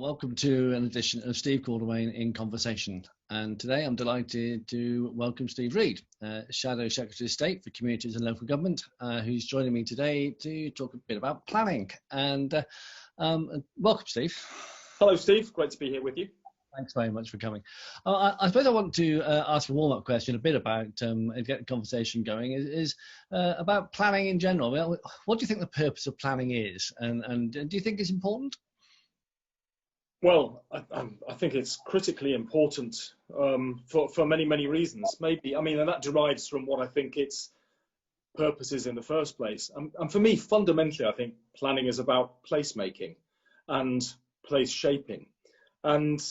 Welcome to an edition of Steve Quartermain in Conversation. And today I'm delighted to welcome Steve Reed, Shadow Secretary of State for Communities and Local Government, who's joining me today to talk a bit about planning. And welcome, Steve. Hello, Steve. Great to be here with you. Thanks very much for coming. I suppose I want to ask a warm-up question a bit about, and get the conversation going, is about planning in general. Well, what do you think the purpose of planning is? And do you think it's important? Well, I think it's critically important for many, many reasons. Maybe, and that derives from what I think its purpose is in the first place. And for me, fundamentally, I think planning is about placemaking and place shaping. And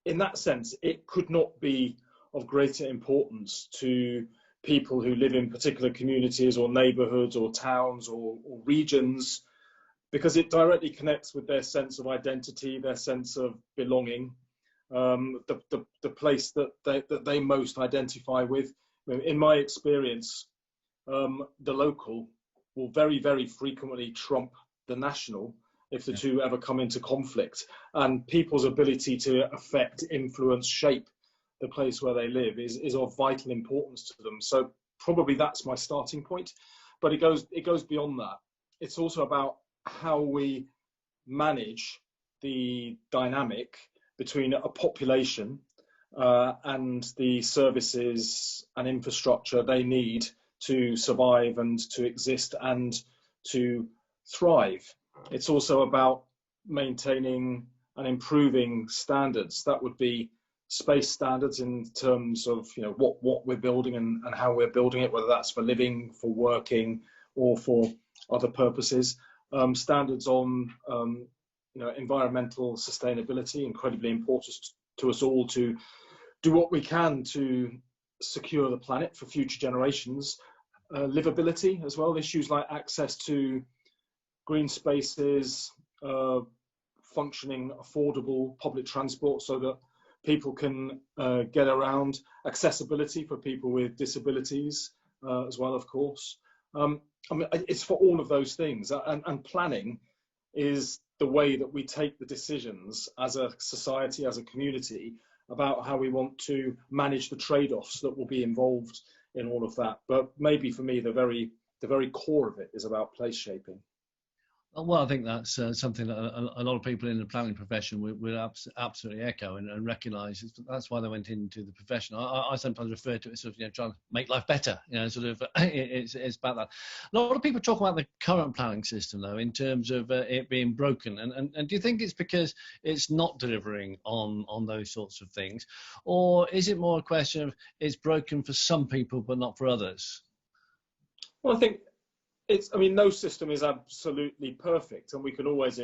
in that sense, it could not be of greater importance to people who live in particular communities or neighbourhoods or towns or regions, because it directly connects with their sense of identity, their sense of belonging, the place that they most identify with. In my experience, the local will very, very frequently trump the national if the two ever come into conflict. And people's ability to affect, influence, shape the place where they live is of vital importance to them. So probably that's my starting point. But it goes beyond that. It's also about how we manage the dynamic between a population and the services and infrastructure they need to survive and to exist and to thrive. It's also about maintaining and improving standards. That would be space standards in terms of what we're building and how we're building it, whether that's for living, for working, or for other purposes. Standards on environmental sustainability, incredibly important to us all to do what we can to secure the planet for future generations. Livability as well, issues like access to green spaces, functioning, affordable public transport so that people can get around, accessibility for people with disabilities as well, of course. It's for all of those things, and planning is the way that we take the decisions as a society, as a community, about how we want to manage the trade-offs that will be involved in all of that. But maybe for me, the very core of it is about place shaping. Well, I think that's something that a lot of people in the planning profession will absolutely echo and recognise. That's why they went into the profession. I sometimes refer to it as sort of trying to make life better. It's about that. A lot of people talk about the current planning system, though, in terms of it being broken. And do you think it's because it's not delivering on those sorts of things, or is it more a question of it's broken for some people but not for others? Well, I think no system is absolutely perfect, and we can always,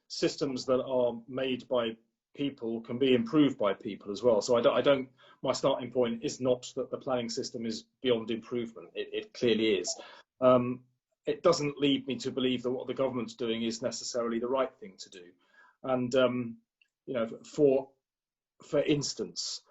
systems that are made by people can be improved by people as well. So my starting point is not that the planning system is beyond improvement. It clearly is. It doesn't lead me to believe that what the government's doing is necessarily the right thing to do. And, for instance,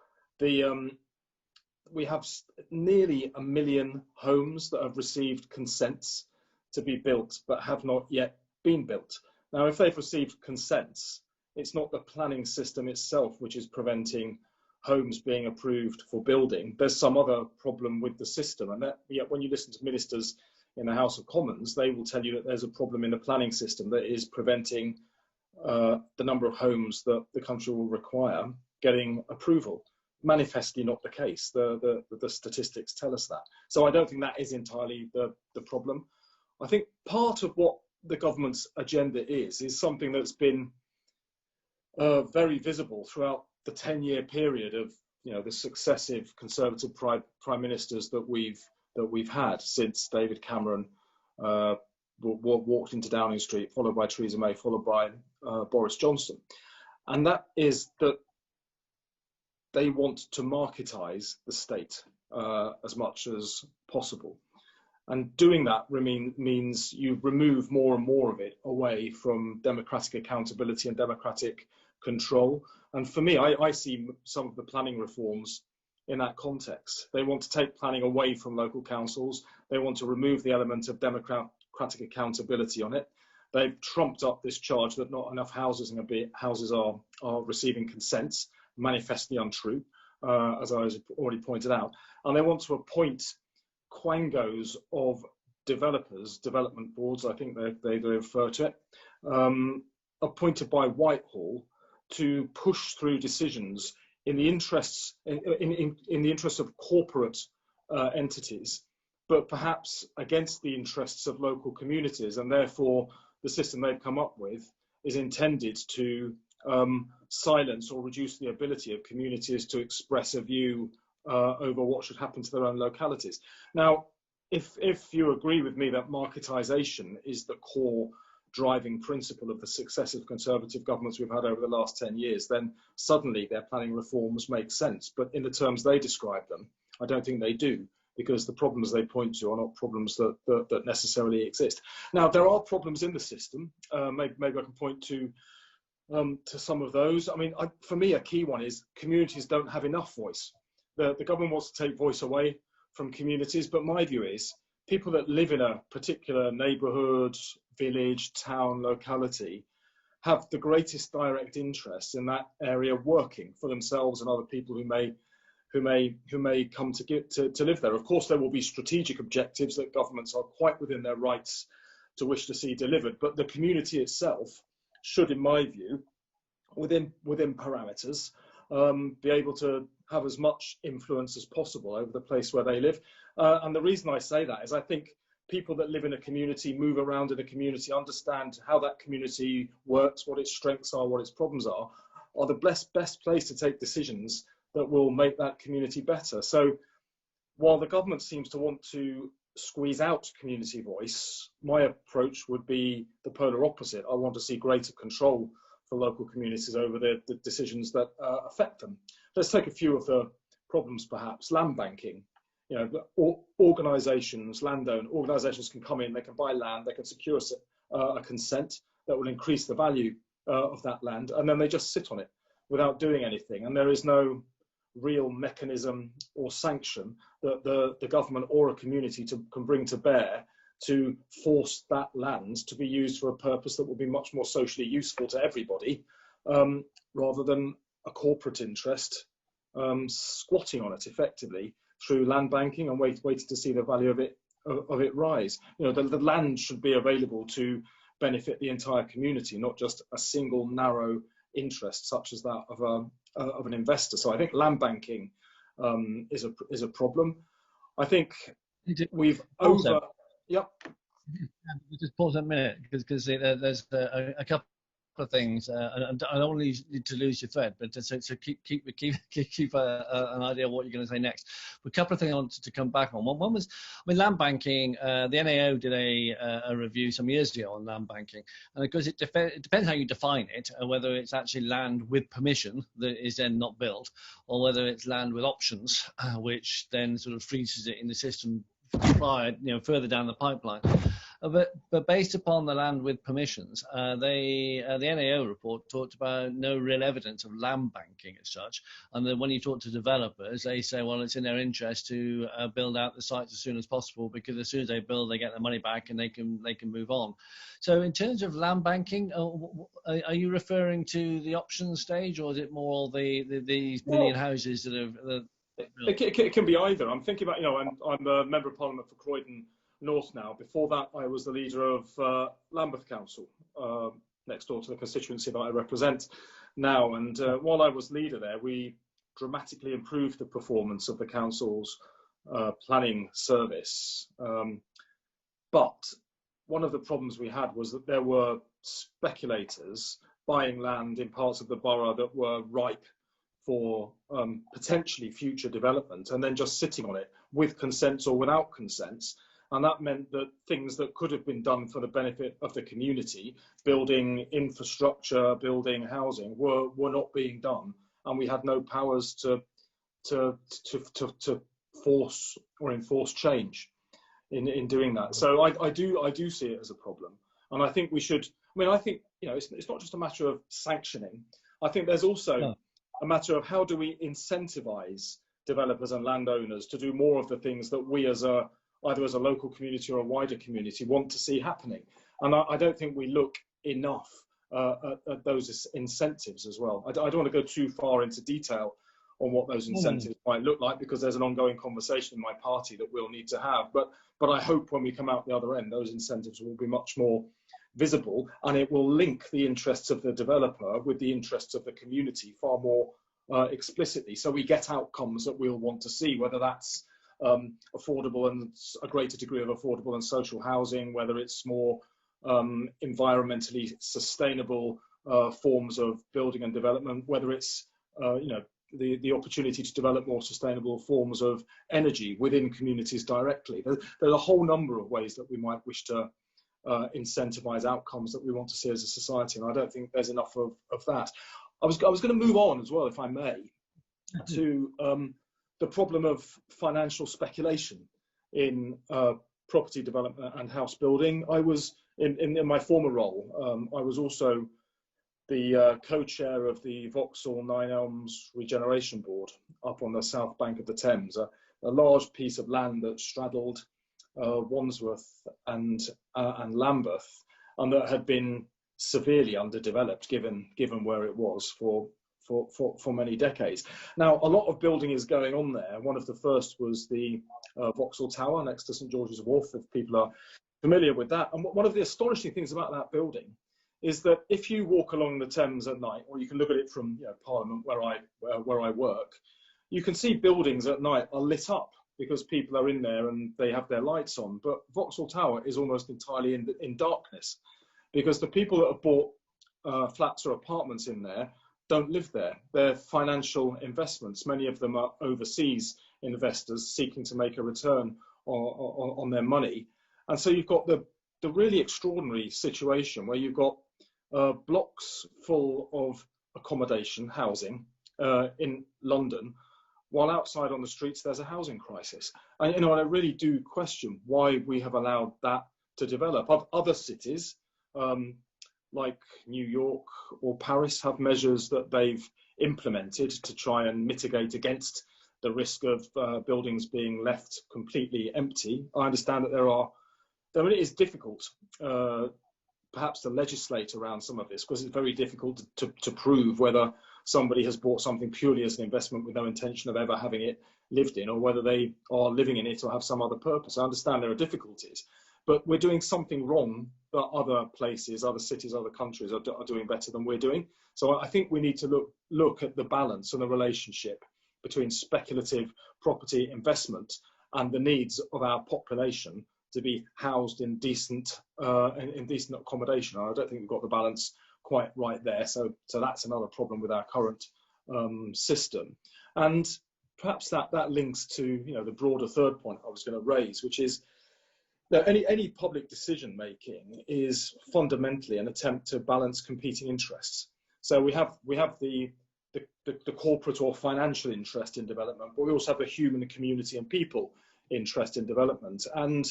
we have nearly 1 million homes that have received consents to be built but have not yet been built. Now, if they've received consents, it's not the planning system itself which is preventing homes being approved for building. There's some other problem with the system, and yet when you listen to ministers in the House of Commons, they will tell you that there's a problem in the planning system that is preventing the number of homes that the country will require getting approval. Manifestly not the case. The statistics tell us that. So I don't think that is entirely the problem. I think part of what the government's agenda is something that's been very visible throughout the 10-year period of the successive Conservative prime ministers that we've had since David Cameron walked into Downing Street, followed by Theresa May, followed by Boris Johnson, and that is that they want to marketise the state as much as possible. And doing that means you remove more and more of it away from democratic accountability and democratic control. And for me, I see some of the planning reforms in that context. They want to take planning away from local councils. They want to remove the element of democratic accountability on it. they've trumped up this charge that not enough houses are receiving consents, manifestly untrue, as I was already pointed out. And they want to appoint quangos of developers, development boards, I think they refer to it, appointed by Whitehall to push through decisions in the interests in the interests of corporate entities, but perhaps against the interests of local communities, and therefore the system they've come up with is intended to silence or reduce the ability of communities to express a view over what should happen to their own localities. Now, if you agree with me that marketisation is the core driving principle of the successive Conservative governments we've had over the last 10 years, then suddenly their planning reforms make sense. But in the terms they describe them, I don't think they do, because the problems they point to are not problems that necessarily exist. Now, there are problems in the system. Maybe I can point to some of those. I mean, for me, a key one is communities don't have enough voice. The government wants to take voice away from communities, but my view is people that live in a particular neighbourhood, village, town, locality have the greatest direct interest in that area working for themselves and other people who may come to live there. Of course, there will be strategic objectives that governments are quite within their rights to wish to see delivered, but the community itself should, in my view, within parameters, be able to have as much influence as possible over the place where they live. And the reason I say that is I think people that live in a community, move around in a community, understand how that community works, what its strengths are, what its problems are the best place to take decisions that will make that community better. So while the government seems to want to squeeze out community voice, my approach would be the polar opposite. I want to see greater control for local communities over the decisions that affect them. Let's take a few of the problems, perhaps. Land banking. You know, organisations can come in, they can buy land, they can secure a consent that will increase the value of that land, and then they just sit on it without doing anything. And there is no real mechanism or sanction that the government or a community can bring to bear to force that land to be used for a purpose that will be much more socially useful to everybody, rather than a corporate interest squatting on it effectively through land banking and waiting to see the value of it rise. You know, the land should be available to benefit the entire community, not just a single narrow interest such as that of an investor. So I think land banking is a problem. I think we've over. Yep. Just pause a minute because there's a couple of things, and I don't want you to lose your thread, but so keep an idea of what you're going to say next. But a couple of things I wanted to come back on. One was, I mean, land banking. The NAO did a review some years ago on land banking, and because it depends how you define it, whether it's actually land with permission that is then not built, or whether it's land with options, which then sort of freezes it in the system further down the pipeline. But based upon the land with permissions, the NAO report talked about no real evidence of land banking as such. And then when you talk to developers, they say, well, it's in their interest to build out the sites as soon as possible, because as soon as they build, they get their money back and they can move on. So in terms of land banking, are you referring to the option stage, or is it more these million houses that have? It can be either. I'm thinking about, I'm a member of Parliament for Croydon North now. Before that, I was the leader of Lambeth Council, next door to the constituency that I represent now. And while I was leader there, we dramatically improved the performance of the council's planning service. But one of the problems we had was that there were speculators buying land in parts of the borough that were ripe for potentially future development, and then just sitting on it with consents or without consents. And that meant that things that could have been done for the benefit of the community, building infrastructure, building housing, were not being done, and we had no powers to force or enforce change in doing that. So I do see it as a problem, and I think we should. I mean, I think it's not just a matter of sanctioning. I think there's also a matter of how do we incentivize developers and landowners to do more of the things that we as a either as a local community or a wider community, want to see happening. And I don't think we look enough at those incentives as well. I don't want to go too far into detail on what those incentives might look like, because there's an ongoing conversation in my party that we'll need to have. But I hope when we come out the other end, those incentives will be much more visible, and it will link the interests of the developer with the interests of the community far more explicitly. So we get outcomes that we'll want to see, whether that's affordable and a greater degree of affordable and social housing, whether it's more environmentally sustainable forms of building and development, whether it's the opportunity to develop more sustainable forms of energy within communities directly. There's a whole number of ways that we might wish to incentivize outcomes that we want to see as a society, and I don't think there's enough of that. I was going to move on as well, if I may, to the problem of financial speculation in property development and house building. I was in my former role, I was also the co-chair of the Vauxhall Nine Elms Regeneration Board up on the south bank of the Thames, a large piece of land that straddled Wandsworth and Lambeth, and that had been severely underdeveloped given where it was for many decades. Now, a lot of building is going on there. One of the first was the Vauxhall Tower next to St George's Wharf, if people are familiar with that. And one of the astonishing things about that building is that if you walk along the Thames at night, or you can look at it from Parliament where I work, you can see buildings at night are lit up because people are in there and they have their lights on. But Vauxhall Tower is almost entirely in darkness, because the people that have bought flats or apartments in there don't live there. They're financial investments. Many of them are overseas investors seeking to make a return on their money. And so you've got the really extraordinary situation where you've got blocks full of accommodation, housing in London, while outside on the streets there's a housing crisis. And I really do question why we have allowed that to develop. Other cities like New York or Paris have measures that they've implemented to try and mitigate against the risk of buildings being left completely empty. I understand that it is difficult perhaps to legislate around some of this, because it's very difficult to prove whether somebody has bought something purely as an investment with no intention of ever having it lived in, or whether they are living in it or have some other purpose. I understand there are difficulties, but we're doing something wrong that other places, other cities, other countries are doing better than we're doing. So I think we need to look at the balance and the relationship between speculative property investment and the needs of our population to be housed in decent accommodation. I don't think we've got the balance quite right there. So that's another problem with our current system. And perhaps that links to the broader third point I was going to raise, which is that any public decision making is fundamentally an attempt to balance competing interests. So we have the corporate or financial interest in development, but we also have the human, community and people interest in development. And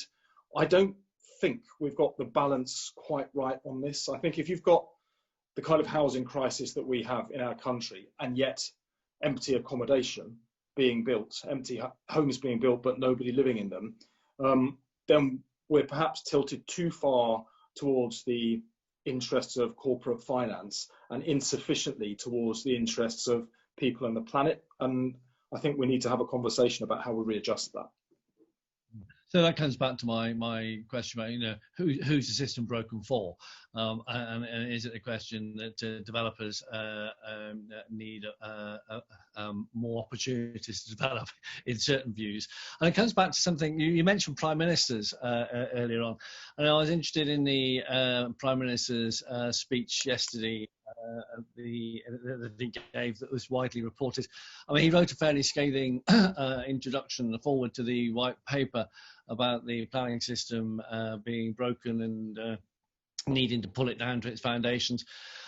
I don't think we've got the balance quite right on this. I think if you've got the kind of housing crisis that we have in our country, and yet empty accommodation being built, empty homes being built, but nobody living in them, then we're perhaps tilted too far towards the interests of corporate finance and insufficiently towards the interests of people and the planet. And I think we need to have a conversation about how we readjust that. So that comes back to my question about who's the system broken for, and is it a question that developers need more opportunities to develop in certain views? And it comes back to something you mentioned, prime ministers earlier on, and I was interested in the prime minister's speech yesterday that he gave, that was widely reported. I mean, he wrote a fairly scathing introduction forward to the white paper about the planning system being broken and needing to pull it down to its foundations,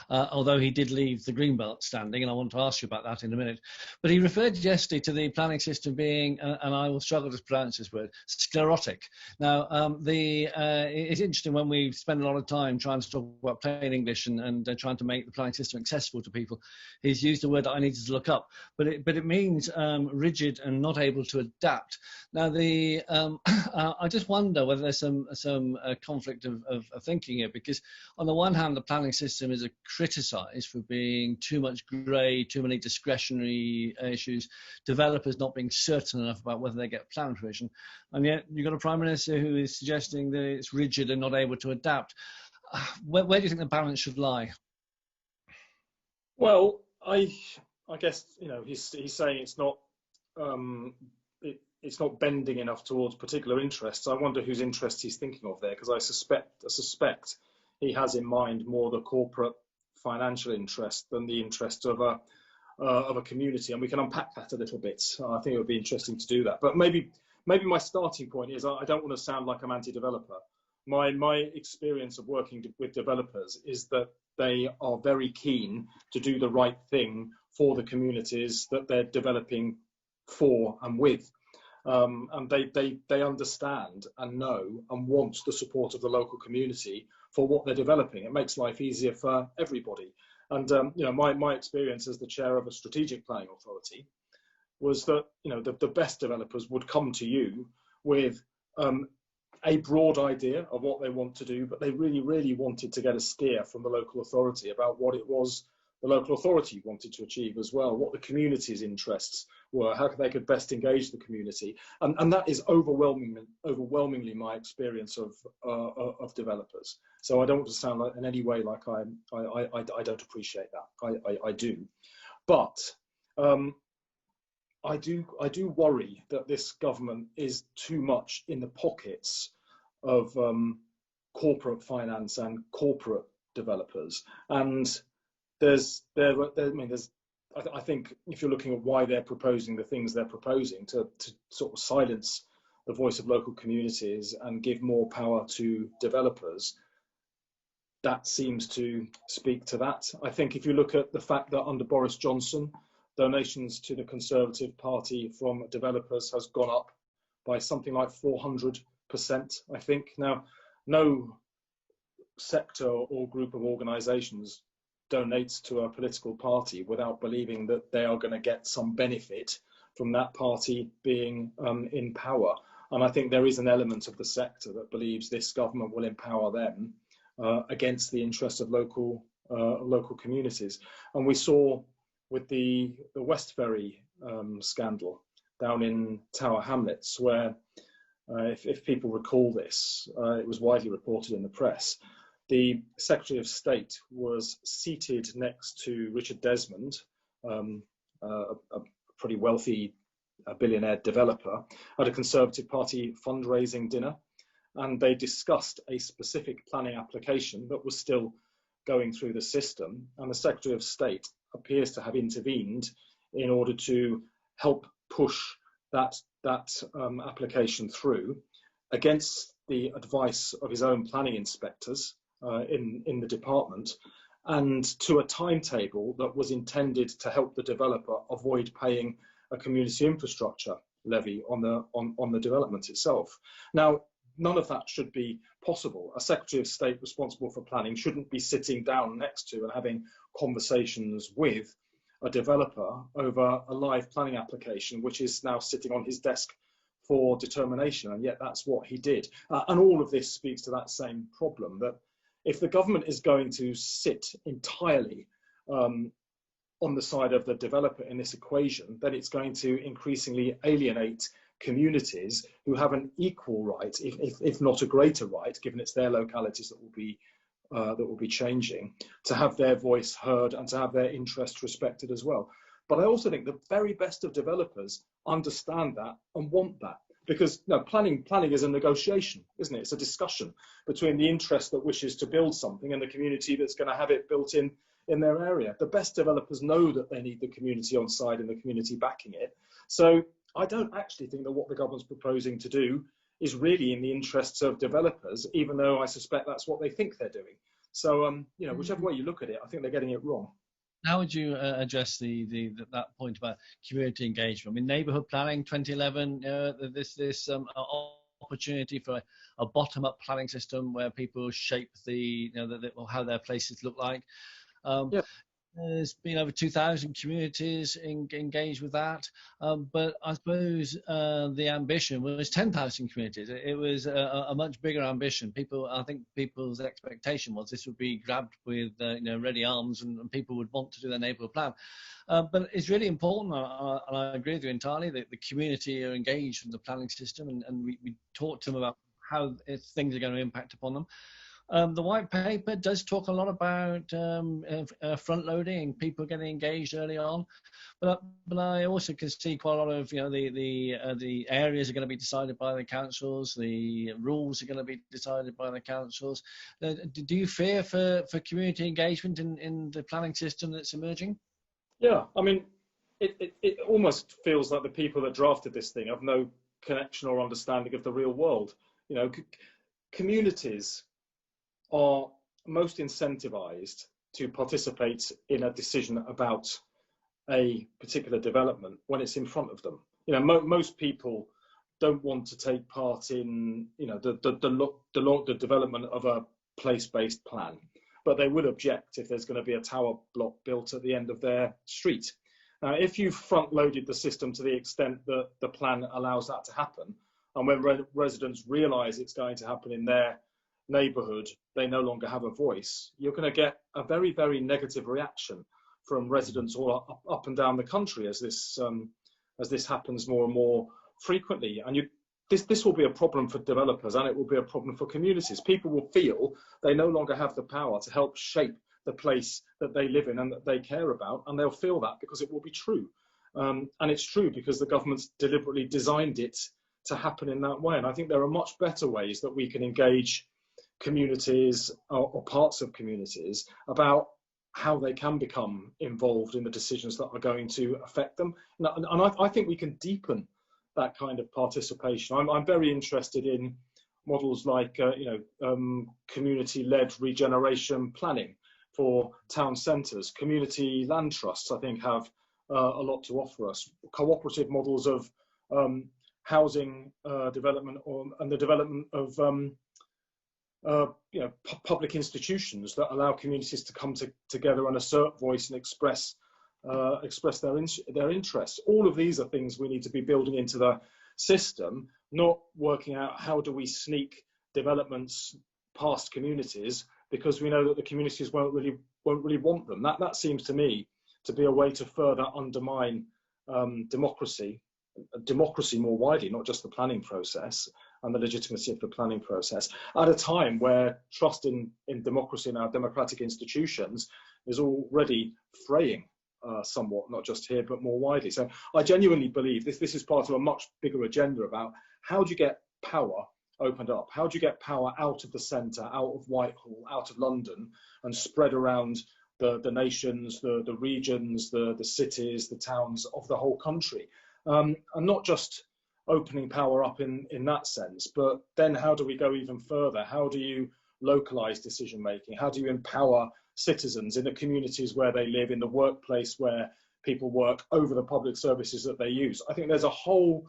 although he did leave the Greenbelt standing, and I want to ask you about that in a minute. But he referred yesterday to the planning system being, and I will struggle to pronounce this word, sclerotic. Now, it's interesting when we spend a lot of time trying to talk about plain English and trying to make the planning system accessible to people. He's used a word that I needed to look up, but it means rigid and not able to adapt. Now, I just wonder whether there's some conflict of thinking here, because on the one hand, the planning system is criticised for being too much grey, too many discretionary issues, developers not being certain enough about whether they get plan permission, and yet you've got a Prime Minister who is suggesting that it's rigid and not able to adapt. Where do you think the balance should lie? Well, I guess, you know, he's saying it's not it's not bending enough towards particular interests. I wonder whose interests he's thinking of there, because I suspect he has in mind more the corporate financial interest than the interest of a community, and we can unpack that a little bit. I think it would be interesting to do that. But maybe my starting point is, I don't want to sound like I'm anti-developer. My experience of working with developers is that they are very keen to do the right thing for the communities that they're developing for and with. And they understand and know and want the support of the local community for what they're developing. It makes life easier for everybody. And you know, my experience as the chair of a strategic planning authority was that, you know, the best developers would come to you with a broad idea of what they want to do, but they really wanted to get a steer from the local authority about what it was the local authority wanted to achieve as well, what the community's interests were, how they could best engage the community. And that is overwhelmingly my experience of developers. So I don't want to sound like in any way like I don't appreciate that. I do. But I do worry that this government is too much in the pockets of corporate finance and corporate developers. And I think if you're looking at why they're proposing the things they're proposing, to sort of silence the voice of local communities and give more power to developers, that seems to speak to that. I think if you look at the fact that under Boris Johnson, donations to the Conservative Party from developers has gone up by something like 400%, I think. Now, no sector or group of organisations donates to a political party without believing that they are going to get some benefit from that party being in power. And I think there is an element of the sector that believes this government will empower them against the interests of local communities. And we saw with the West Ferry scandal down in Tower Hamlets, where if people recall this, it was widely reported in the press. The Secretary of State was seated next to Richard Desmond, a pretty wealthy billionaire developer, at a Conservative Party fundraising dinner, and they discussed a specific planning application that was still going through the system, and the Secretary of State appears to have intervened in order to help push that application through against the advice of his own planning inspectors in the department, and to a timetable that was intended to help the developer avoid paying a community infrastructure levy on the development itself. Now, none of that should be possible. A Secretary of State responsible for planning shouldn't be sitting down next to and having conversations with a developer over a live planning application, which is now sitting on his desk for determination, and yet that's what he did. And all of this speaks to that same problem, that if the government is going to sit entirely on the side of the developer in this equation, then it's going to increasingly alienate communities who have an equal right, if not a greater right, given it's their localities that will be changing, to have their voice heard and to have their interests respected as well. But I also think the very best of developers understand that and want that, because planning is a negotiation, isn't it? It's a discussion between the interest that wishes to build something and the community that's going to have it built in their area. The best developers know that they need the community on side and the community backing it. So I don't actually think that what the government's proposing to do is really in the interests of developers, even though I suspect that's what they think they're doing. So, you know, whichever way you look at it, I think they're getting it wrong. How would you address that point about community engagement? I mean, neighbourhood planning 2011, this opportunity for a bottom-up planning system where people shape how their places look like. Yeah. There's been over 2,000 communities engaged with that, but I suppose the ambition was 10,000 communities. It was a much bigger ambition. I think people's expectation was this would be grabbed with ready arms, and people would want to do their neighbourhood plan. But it's really important, and I agree with you entirely, that the community are engaged in the planning system, and we talk to them about how things are going to impact upon them. The white paper does talk a lot about front loading and people getting engaged early on, but I also can see quite a lot of the areas are going to be decided by the councils, the rules are going to be decided by the councils. Do you fear for community engagement in the planning system that's emerging? Yeah, I mean, it almost feels like the people that drafted this thing have no connection or understanding of the real world. You know, communities are most incentivized to participate in a decision about a particular development when it's in front of them. You know, most people don't want to take part in, you know, the development of a place-based plan, but they would object if there's going to be a tower block built at the end of their street. Now, if you've front-loaded the system to the extent that the plan allows that to happen, and when residents realise it's going to happen in their neighbourhood, they no longer have a voice, you're going to get a very, very negative reaction from residents all up and down the country as this happens more and more frequently. And this will be a problem for developers, and it will be a problem for communities. People will feel they no longer have the power to help shape the place that they live in and that they care about, and they'll feel that because it will be true. And it's true because the government's deliberately designed it to happen in that way. And I think there are much better ways that we can engage communities or parts of communities about how they can become involved in the decisions that are going to affect them. And I think we can deepen that kind of participation. I'm very interested in models like community-led regeneration planning for town centres. Community land trusts, I think, have a lot to offer us. Cooperative models of housing development and the development of public institutions that allow communities to come together and assert voice and express their interests. All of these are things we need to be building into the system, not working out how do we sneak developments past communities because we know that the communities won't really want them. That seems to me to be a way to further undermine democracy more widely, not just the planning process and the legitimacy of the planning process, at a time where trust in democracy and our democratic institutions is already fraying somewhat, not just here, but more widely. So I genuinely believe this is part of a much bigger agenda about how do you get power opened up? How do you get power out of the centre, out of Whitehall, out of London, and spread around the nations, the regions, the cities, the towns of the whole country? And not just opening power up in that sense, but then how do we go even further? How do you localise decision making? How do you empower citizens in the communities where they live, in the workplace where people work, over the public services that they use? I think there's a whole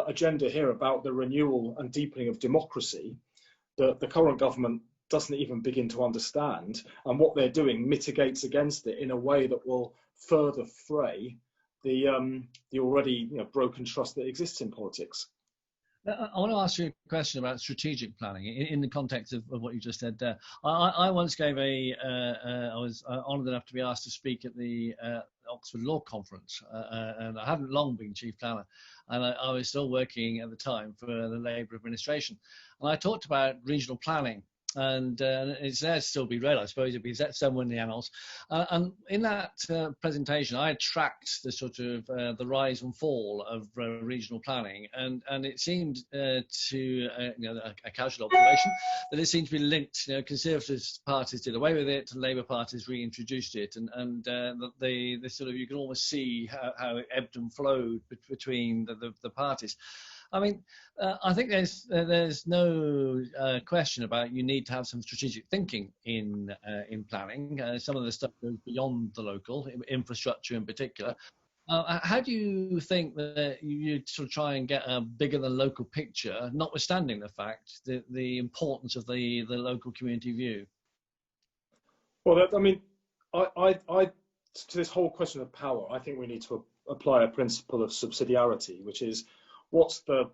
agenda here about the renewal and deepening of democracy that the current government doesn't even begin to understand, and what they're doing mitigates against it in a way that will further fray the already broken trust that exists in politics. I want to ask you a question about strategic planning in the context of what you just said there. I once gave I was honoured enough to be asked to speak at the Oxford Law Conference, and I hadn't long been chief planner, and I was still working at the time for the Labour administration, and I talked about regional planning. And it's there to still be read, I suppose, it'd be somewhere in the annals. And in that presentation, I tracked the sort of the rise and fall of regional planning, and it seemed a casual observation that it seemed to be linked. Conservative parties did away with it, and Labour parties reintroduced it, and the sort of, you can almost see how it ebbed and flowed between the parties. I mean, I think there's no question about you need to have some strategic thinking in planning. Some of the stuff goes beyond the local infrastructure in particular. How do you think that you sort of try and get a bigger than local picture, notwithstanding the fact that the importance of the local community view? Well, I mean, I to this whole question of power, I think we need to apply a principle of subsidiarity, which is what's the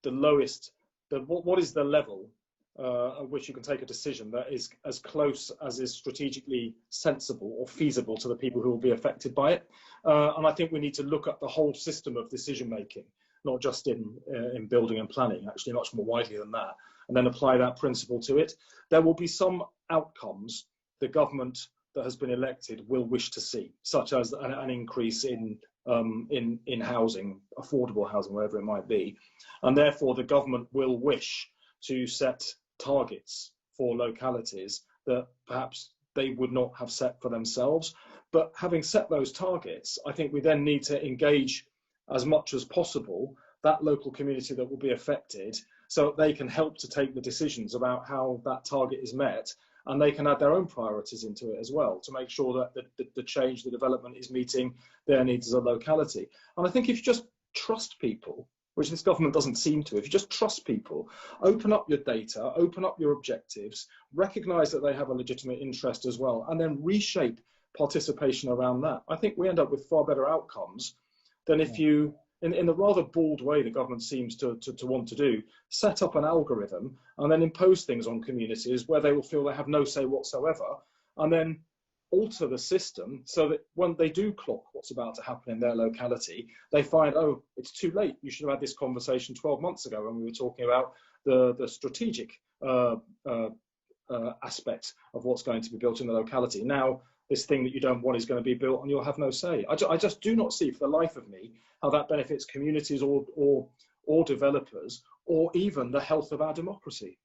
lowest, what is the level at which you can take a decision that is as close as is strategically sensible or feasible to the people who will be affected by it. And I think we need to look at the whole system of decision making, not just in building and planning, actually much more widely than that, and then apply that principle to it. There will be some outcomes the government that has been elected will wish to see, such as an increase in housing, affordable housing, wherever it might be, and therefore the government will wish to set targets for localities that perhaps they would not have set for themselves. But having set those targets, I think we then need to engage as much as possible that local community that will be affected, so that they can help to take the decisions about how that target is met, and they can add their own priorities into it as well to make sure that the change, the development is meeting their needs as a locality. And I think if you just trust people, which this government doesn't seem to, if you just trust people, open up your data, open up your objectives, recognise that they have a legitimate interest as well, and then reshape participation around that, I think we end up with far better outcomes than if you, in the rather bald way the government seems to want to do, set up an algorithm and then impose things on communities where they will feel they have no say whatsoever, and then alter the system so that when they do clock what's about to happen in their locality, they find, oh, it's too late. You should have had this conversation 12 months ago when we were talking about the strategic aspect of what's going to be built in the locality. Now, this thing that you don't want is going to be built and you'll have no say. I just do not see for the life of me how that benefits communities or developers or even the health of our democracy.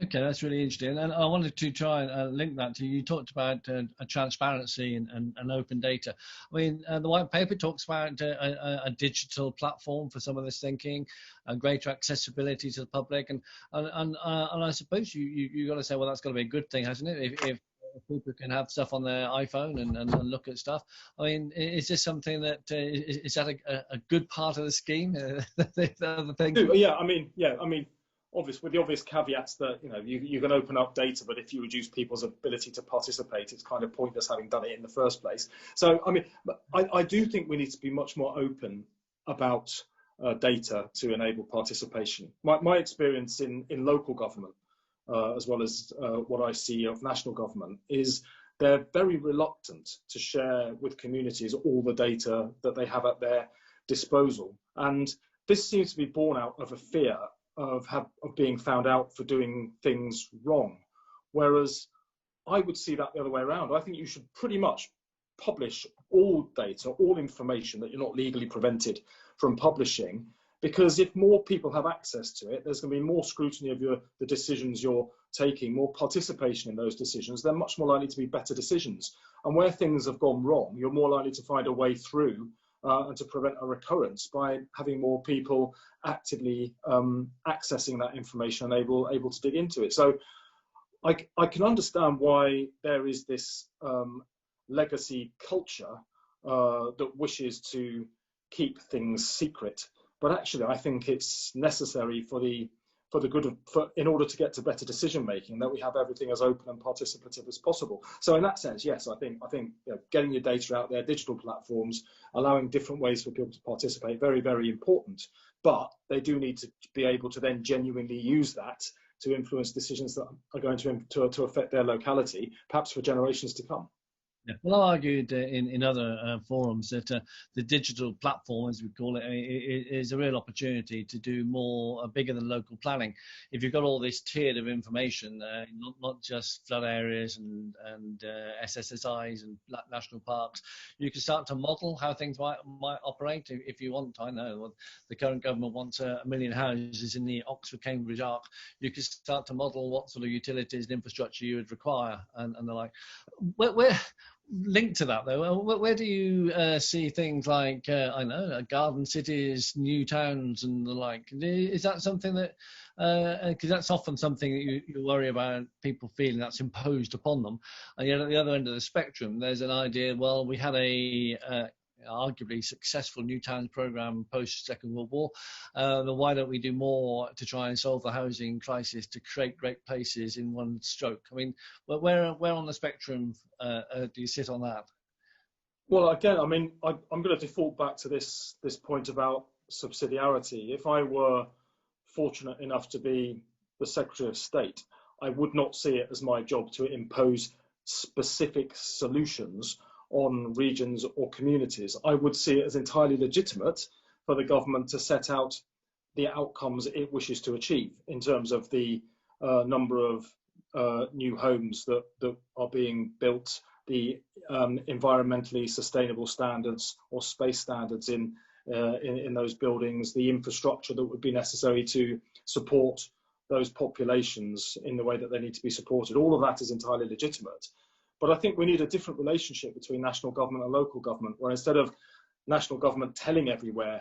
Okay, that's really interesting. And I wanted to try and link that to, you talked about transparency and open data. I mean, the white paper talks about a digital platform for some of this thinking, greater accessibility to the public. And I suppose you got to say, well, that's got to be a good thing, hasn't it? If people can have stuff on their iPhone and look at stuff. I mean, is this something that is that a good part of the scheme? The thing? Yeah, I mean, obvious, with the obvious caveats that you can open up data, but if you reduce people's ability to participate, it's kind of pointless having done it in the first place. So, I mean, I do think we need to be much more open about data to enable participation. My experience in local government, as well as what I see of national government, is they're very reluctant to share with communities all the data that they have at their disposal. And this seems to be born out of a fear of being found out for doing things wrong. Whereas I would see that the other way around. I think you should pretty much publish all data, all information that you're not legally prevented from publishing, because if more people have access to it, there's going to be more scrutiny of the decisions you're taking, more participation in those decisions. They're much more likely to be better decisions. And where things have gone wrong, you're more likely to find a way through and to prevent a recurrence by having more people actively accessing that information and able to dig into it. So I can understand why there is this legacy culture that wishes to keep things secret. But actually, I think it's necessary for the good of, in order to get to better decision making, that we have everything as open and participative as possible. So in that sense, yes, I think getting your data out there, digital platforms, allowing different ways for people to participate, very, very important. But they do need to be able to then genuinely use that to influence decisions that are going to affect their locality, perhaps for generations to come. Yeah. Well, I argued in other forums that the digital platform, as we call it, is a real opportunity to do more bigger than local planning. If you've got all this tiered of information, not just flood areas and SSSIs and national parks, you can start to model how things might operate if you want. I know the current government wants 1 million houses in the Oxford-Cambridge arc. You can start to model what sort of utilities and infrastructure you would require, and the like. linked to that, though, where do you see things like, I know, garden cities, new towns, and the like? Is that something that, because that's often something that you worry about people feeling that's imposed upon them. And yet at the other end of the spectrum, there's an idea, well, we had a arguably successful new towns program post Second World War. Then why don't we do more to try and solve the housing crisis, to create great places in one stroke? I mean, where on the spectrum do you sit on that? Well, again, I mean, I'm going to default back to this point about subsidiarity. If I were fortunate enough to be the Secretary of State, I would not see it as my job to impose specific solutions on regions or communities. I would see it as entirely legitimate for the government to set out the outcomes it wishes to achieve in terms of the number of new homes that are being built, the environmentally sustainable standards or space standards in those buildings, the infrastructure that would be necessary to support those populations in the way that they need to be supported. All of that is entirely legitimate. But I think we need a different relationship between national government and local government, where instead of national government telling everywhere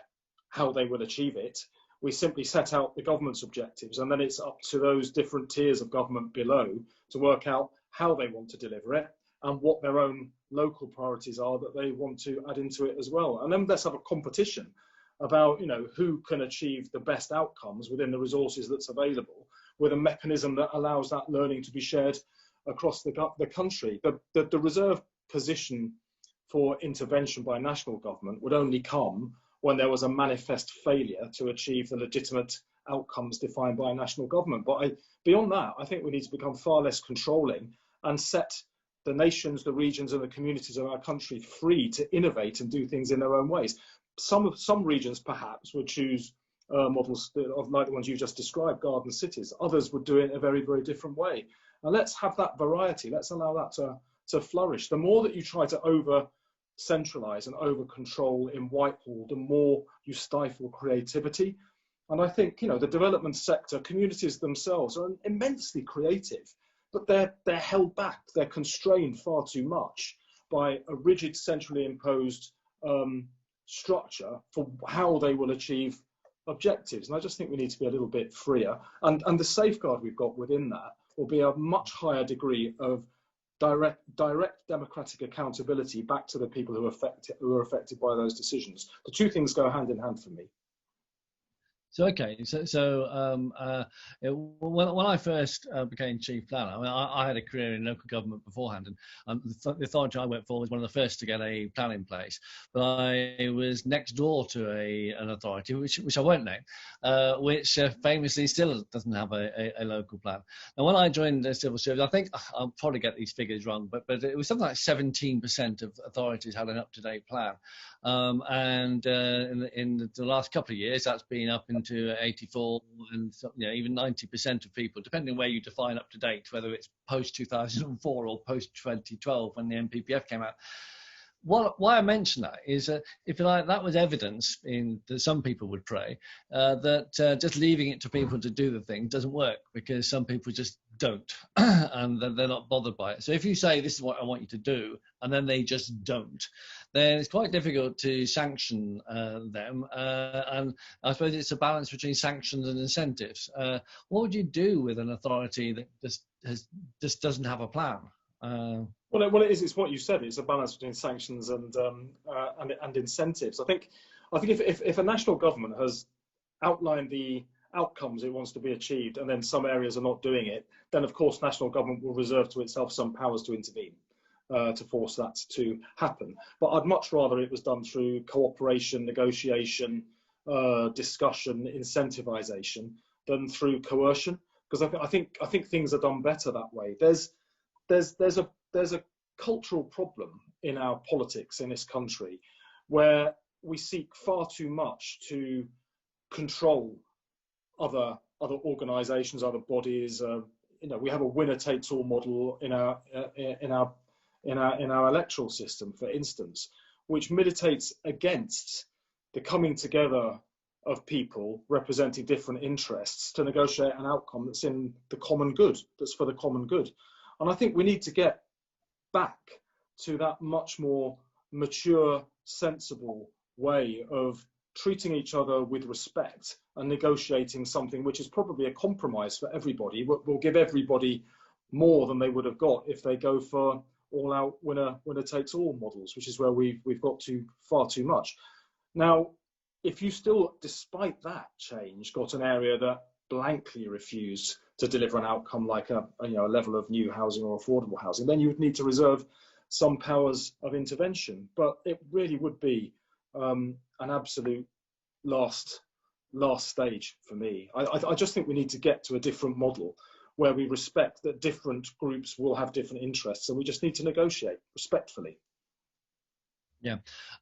how they will achieve it, we simply set out the government's objectives, and then it's up to those different tiers of government below to work out how they want to deliver it and what their own local priorities are that they want to add into it as well. And then let's have a competition about, you know, who can achieve the best outcomes within the resources that's available, with a mechanism that allows that learning to be shared across the country. The reserve position for intervention by national government would only come when there was a manifest failure to achieve the legitimate outcomes defined by national government. But beyond that, I think we need to become far less controlling and set the nations, the regions and the communities of our country free to innovate and do things in their own ways. Some regions perhaps would choose models of like the ones you just described, garden cities. Others would do it in a very, very different way. And let's have that variety. Let's allow that to flourish. The more that you try to over-centralise and over-control in Whitehall, the more you stifle creativity. And I think, you know, the development sector, communities themselves are immensely creative, but they're held back. They're constrained far too much by a rigid, centrally imposed structure for how they will achieve objectives. And I just think we need to be a little bit freer. And the safeguard we've got within that will be a much higher degree of direct democratic accountability back to the people who are affected by those decisions. The two things go hand in hand for me. So okay, when I first became chief planner, I mean, I had a career in local government beforehand, and the authority I worked for was one of the first to get a plan in place. But I was next door to an authority, which I won't name, which famously still doesn't have a local plan. And when I joined the civil service, I think I'll probably get these figures wrong, but it was something like 17% of authorities had an up-to-date plan. And in the last couple of years, that's been up into 84 and even 90% of people, depending on where you define up to date, whether it's post 2004 or post 2012 when the NPPF came out. Why I mention that is, if you like, that was evidence that some people would pray that just leaving it to people to do the thing doesn't work, because some people just don't and they're not bothered by it. So if you say this is what I want you to do and then they just don't, then it's quite difficult to sanction them. And I suppose it's a balance between sanctions and incentives. What would you do with an authority that just doesn't have a plan? Well, it is. It's what you said. It's a balance between sanctions and incentives. I think if a national government has outlined the outcomes it wants to be achieved, and then some areas are not doing it, then of course national government will reserve to itself some powers to intervene to force that to happen. But I'd much rather it was done through cooperation, negotiation, discussion, incentivisation, than through coercion, because I think things are done better that way. There's a cultural problem in our politics in this country where we seek far too much to control other organisations, other bodies. We have a winner-takes-all model in our electoral system, for instance, which militates against the coming together of people representing different interests to negotiate an outcome that's in the common good, that's for the common good. And I think we need to get back to that much more mature, sensible way of treating each other with respect and negotiating something which is probably a compromise for everybody, will give everybody more than they would have got if they go for all-out winner takes all models, which is where we've got to far too much. Now, if you still, despite that change, got an area that blankly refused to deliver an outcome like a level of new housing or affordable housing, then you would need to reserve some powers of intervention. But it really would be an absolute last stage for me. I just think we need to get to a different model where we respect that different groups will have different interests, and we just need to negotiate respectfully. Yeah.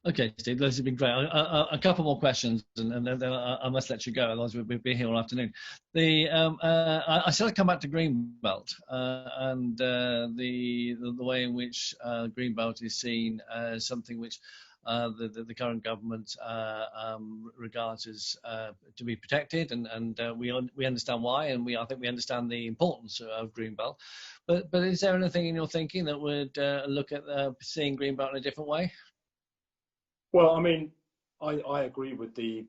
Okay, Steve, those have been great. A couple more questions, and then I must let you go, otherwise we'll be here all afternoon. I sort of come back to Greenbelt and the way in which Greenbelt is seen as something which the current government regards as to be protected, and we understand why, and I think we understand the importance of Greenbelt. But is there anything in your thinking that would look at seeing Greenbelt in a different way? Well, I mean, I agree with the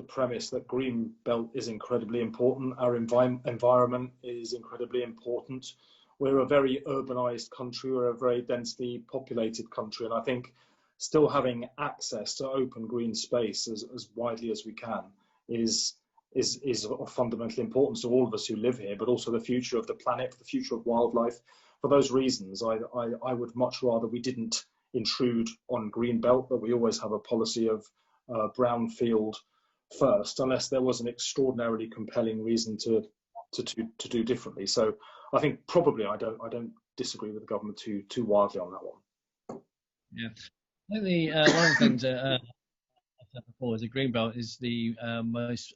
premise that green belt is incredibly important. Our environment is incredibly important. We're a very urbanized country. We're a very densely populated country, and I think still having access to open green space as widely as we can is of fundamental importance to all of us who live here, but also the future of the planet, the future of wildlife. For those reasons, I would much rather we didn't intrude on green belt, but we always have a policy of brownfield first, unless there was an extraordinarily compelling reason to do differently. So I think probably I don't disagree with the government too wildly on that one. Yeah, I think one of the things before is the Greenbelt is the most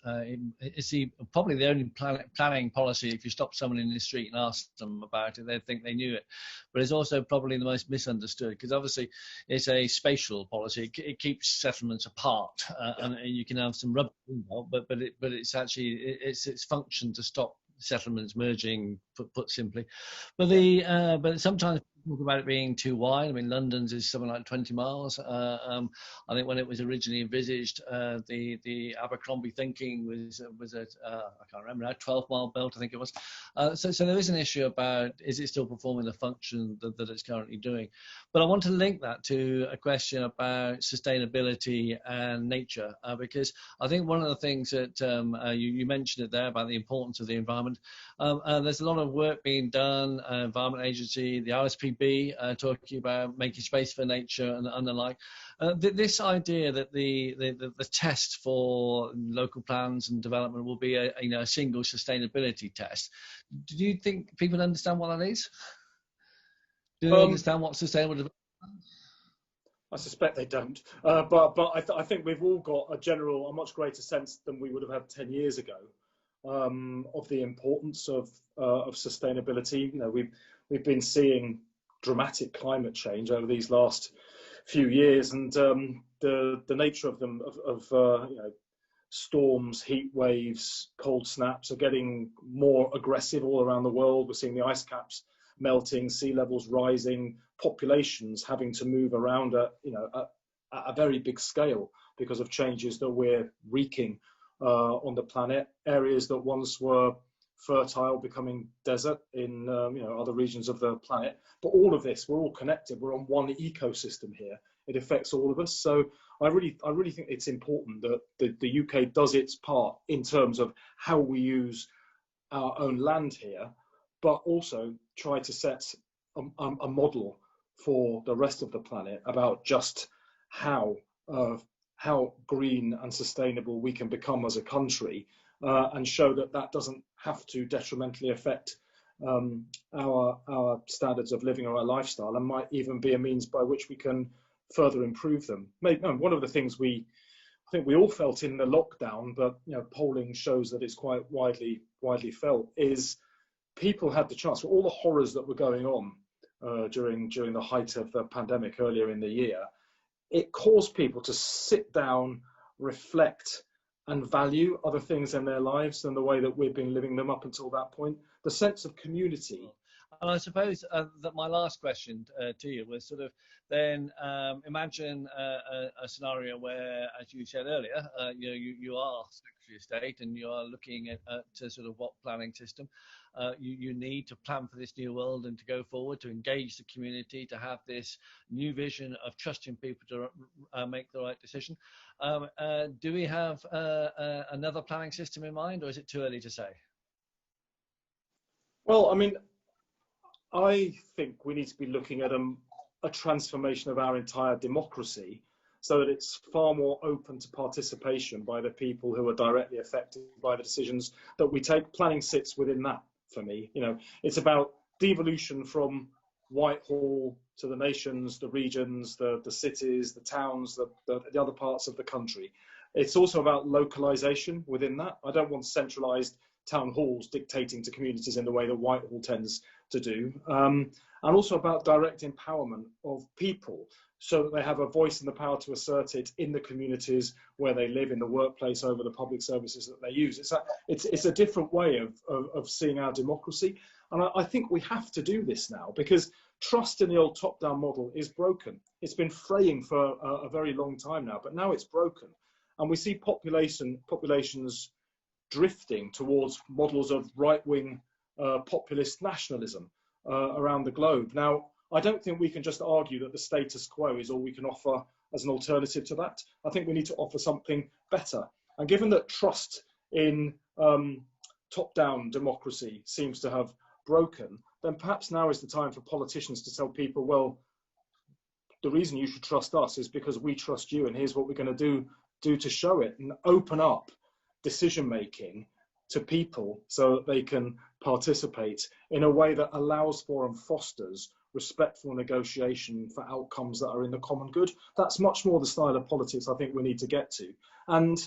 it's probably the only planning policy. If you stop someone in the street and ask them about it, they'd think they knew it. But it's also probably the most misunderstood, because obviously it's a spatial policy. It keeps settlements apart, and you can have some rubber Greenbelt, but it's actually its function to stop settlements merging, put simply. But sometimes talk about it being too wide. I mean, London's is something like 20 miles. I think when it was originally envisaged, the Abercrombie thinking was I can't remember now, 12-mile belt, I think it was. So there is an issue about, is it still performing the function that it's currently doing? But I want to link that to a question about sustainability and nature, because I think one of the things that you mentioned it there about the importance of the environment. There's a lot of work being done, Environment Agency, the RSPB, talking about making space for nature and the like. This idea that the test for local plans and development will be a single sustainability test. Do you think people understand what that is? Do they understand what sustainable development is? I suspect they don't, but I think we've all got a much greater sense than we would have had 10 years ago of the importance of sustainability. You know, we've been seeing dramatic climate change over these last few years, and the nature of them storms, heat waves, cold snaps are getting more aggressive all around the world. We're seeing the ice caps melting, sea levels rising, populations having to move around at a very big scale because of changes that we're wreaking on the planet. Areas that once were fertile becoming desert in other regions of the planet. But all of this, we're all connected. We're on one ecosystem here. It affects all of us. So I really think it's important that the UK does its part in terms of how we use our own land here, but also try to set a model for the rest of the planet about just how green and sustainable we can become as a country, and show that doesn't have to detrimentally affect our standards of living or our lifestyle, and might even be a means by which we can further improve them. One of the things I think we all felt in the lockdown, but polling shows that it's quite widely felt, is people had the chance, for all the horrors that were going on during the height of the pandemic earlier in the year, it caused people to sit down, reflect, and value other things in their lives than the way that we've been living them up until that point. The sense of community And I suppose that my last question to you was sort of then imagine a scenario where, as you said earlier, you are Secretary of State and you are looking at to sort of what planning system you need to plan for this new world and to go forward, to engage the community, to have this new vision of trusting people to make the right decision. Do we have another planning system in mind, or is it too early to say? Well, I mean, I think we need to be looking at a transformation of our entire democracy so that it's far more open to participation by the people who are directly affected by the decisions that we take. Planning sits within that for me. You know, it's about devolution from Whitehall to the nations, the regions, the cities, the towns, the other parts of the country. It's also about localization within that. I don't want centralized town halls dictating to communities in the way that Whitehall tends to do, and also about direct empowerment of people so that they have a voice and the power to assert it in the communities where they live, in the workplace, over the public services that they use. It's a different way of seeing our democracy, and I think we have to do this now because trust in the old top-down model is broken. It's been fraying for a very long time now, but now it's broken, and we see populations drifting towards models of right-wing populist nationalism around the globe. Now, I don't think we can just argue that the status quo is all we can offer as an alternative to that. I think we need to offer something better. And given that trust in top-down democracy seems to have broken, then perhaps now is the time for politicians to tell people, well, the reason you should trust us is because we trust you, and here's what we're going to do to show it, and open up decision making to people so that they can participate in a way that allows for and fosters respectful negotiation for outcomes that are in the common good. That's much more the style of politics I think we need to get to. And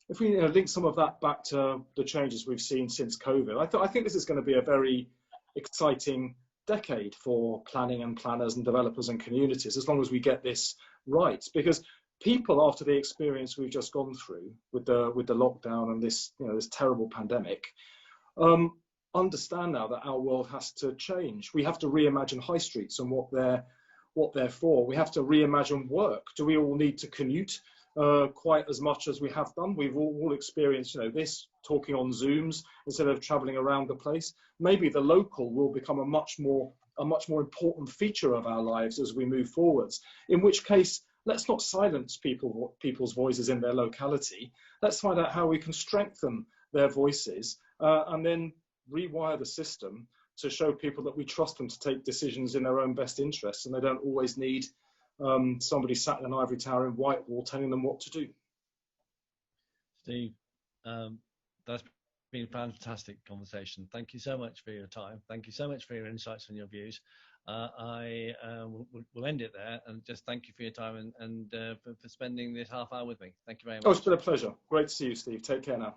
if we link some of that back to the changes we've seen since COVID, I think this is going to be a very exciting decade for planning and planners and developers and communities, as long as we get this right. Because people, after the experience we've just gone through with the lockdown and this this terrible pandemic, understand now that our world has to change. We have to reimagine high streets and what they're for. We have to reimagine work. Do we all need to commute quite as much as we have done? We've all experienced this, talking on Zooms instead of traveling around the place. Maybe the local will become a much more important feature of our lives as we move forwards, in which case, let's not silence people's voices in their locality. Let's find out how we can strengthen their voices and then rewire the system to show people that we trust them to take decisions in their own best interests, and they don't always need somebody sat in an ivory tower in Whitehall telling them what to do. Steve, that's been a fantastic conversation. Thank you so much for your time. Thank you so much for your insights and your views. I will end it there, and just thank you for your time and for spending this half hour with me. Thank you very much. Oh, it's been a pleasure. Great to see you, Steve. Take care now.